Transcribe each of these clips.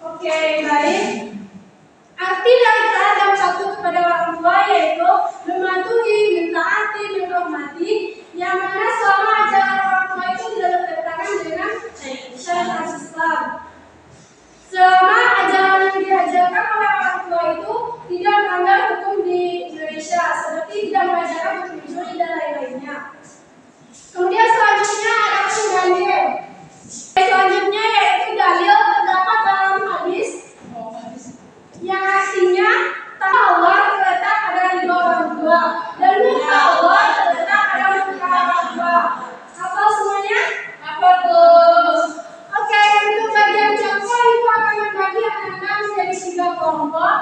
Oke, baik. Arti dari taat satu kepada orang tua yaitu mematuhi, mentaati, menghormati, yang mana selama ajaran orang tua itu tidak bertentangan dengan syariat Islam. Selama ajaran yang diajarkan oleh orang tua itu tidak melanggar hukum di Indonesia, seperti tidak mengajarkan hukum mencuri dan lain-lainnya. Kemudian selanjutnya ada dalil. Selanjutnya yaitu dalil terdapat dalam hadis yang artinya Allah terletak pada ridho orang tua dan murka Allah terletak pada murka orang tua. Hafal semuanya? Apa tuh? Oke, untuk bagian contoh ibu akan membagi anak-anak menjadi 3 kelompok.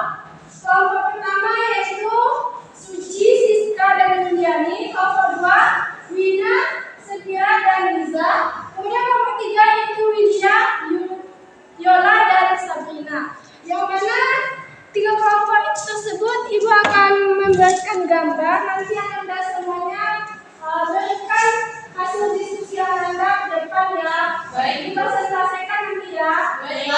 Kelompok pertama yaitu Suci, Siska, dan Indiani. Kelompok 2 Wina, Sekira, dan Riza. Kemudian kelompok 3 yaitu Widya, Yola, dan Sabrina. Yang mana 3 kelompok tersebut ibu akan memberikan gambar. Nanti anda semuanya berikan hasil diskusi anda ke depan ya. Baik, kita selesaikan nanti ya. Baik.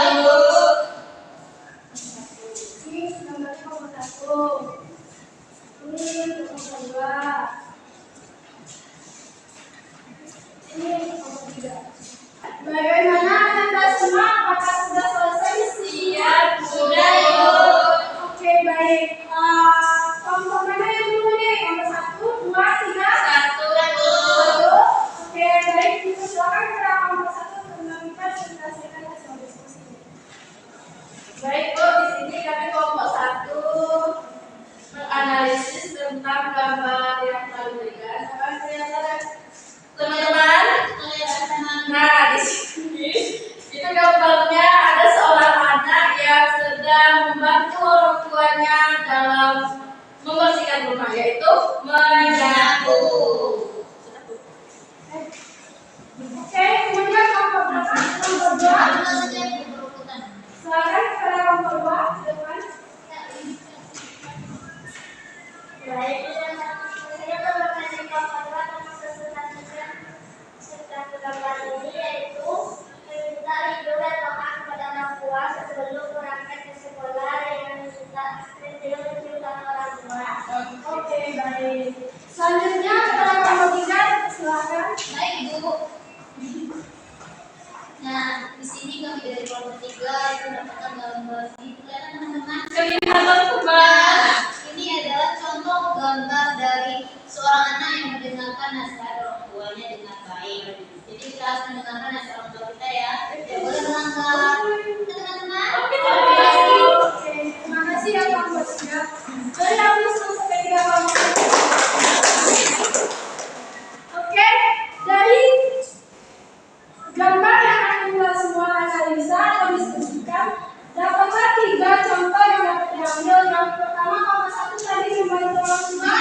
Ini gambar kelompok 1. Ini kelompok 2. Ini kelompok 3. Bagaimana anda semua? Apakah sudah selesai? Siap, sudah. Oke, baik. Kelompok mana yang dulu nih? Kelompok 1, 2, 3? 1. Oke, baik. Silakan kepada kelompok 1 untuk menyelesaikan hasil diskusi. Baik, Bu. Di sini kami kelompok 1 menganalisis tentang gambar yang telah diberikan. Apa kelihatan, teman-teman? Nah, di sini itu gambarnya ada seorang anak yang sedang membantu orang tuanya dalam membersihkan rumah, yaitu menyapu. Oke, kemudian kelompok berapa? Kelompok 2. Silakan kepada kelompok 2 ke depan. Baik, saya berpesan kelompok 2 tentang selanjutnya tentang gambar ini yaitu meminta ridho dan taat kepada orang tua sebelum berangkat ke sekolah dengan meminta menunjukkan orang tua. Oke, baik. Selanjutnya kepada kelompok 3, silakan. Baik, Ibu. Nah, di sini kami dari kelompok 3 itu mendapatkan gambar ini, teman-teman. Kelihatan teman. Ini adalah contoh gambar dari seorang anak yang mendengarkan nasihat orang tuanya dengan baik. Jadi kita harus mendengarkan nasihat orang tua kita ya. Tidak boleh melanggar. Teman-teman. Oke, terima kasih ya kelompok 3. Beri aplaus untuk ketiga kelompok. Oke, dari gambar yang akan kita semua analisa atau diskusikan, dapatlah 3 contoh yang dapat diambil. Yang pertama, kelompok 1 tadi membantu orang tua.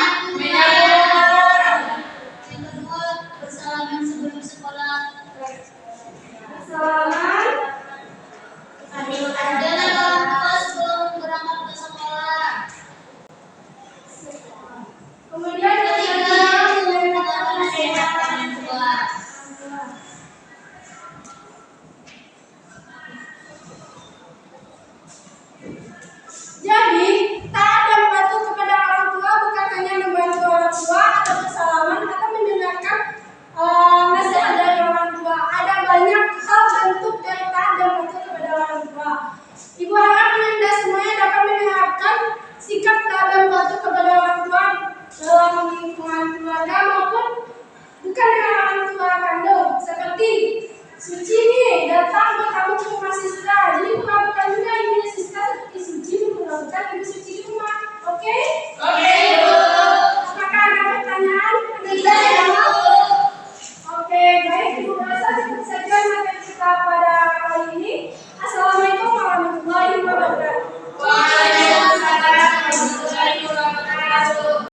Yang kedua, bersalaman sebelum sekolah. Bersalaman. Dan orang tua sebelum berangkat ke sekolah. Kemudian yang ketiga, mendengarkan nasihat orang tua. Jadi, taat dan patuh kepada orang tua bukan hanya membantu orang tua atau bersalaman atau mendengarkan nasihat dari orang tua. Ada banyak hal bentuk dari taat dan patuh kepada orang tua. Ibu harap anda semuanya dapat menerapkan sikap taat dan patuh kepada orang tua dalam lingkungan keluarga maupun bukan dengan orang tua kandung. Seperti Suci nih datang bertamu ke rumah siswa, jadi bukan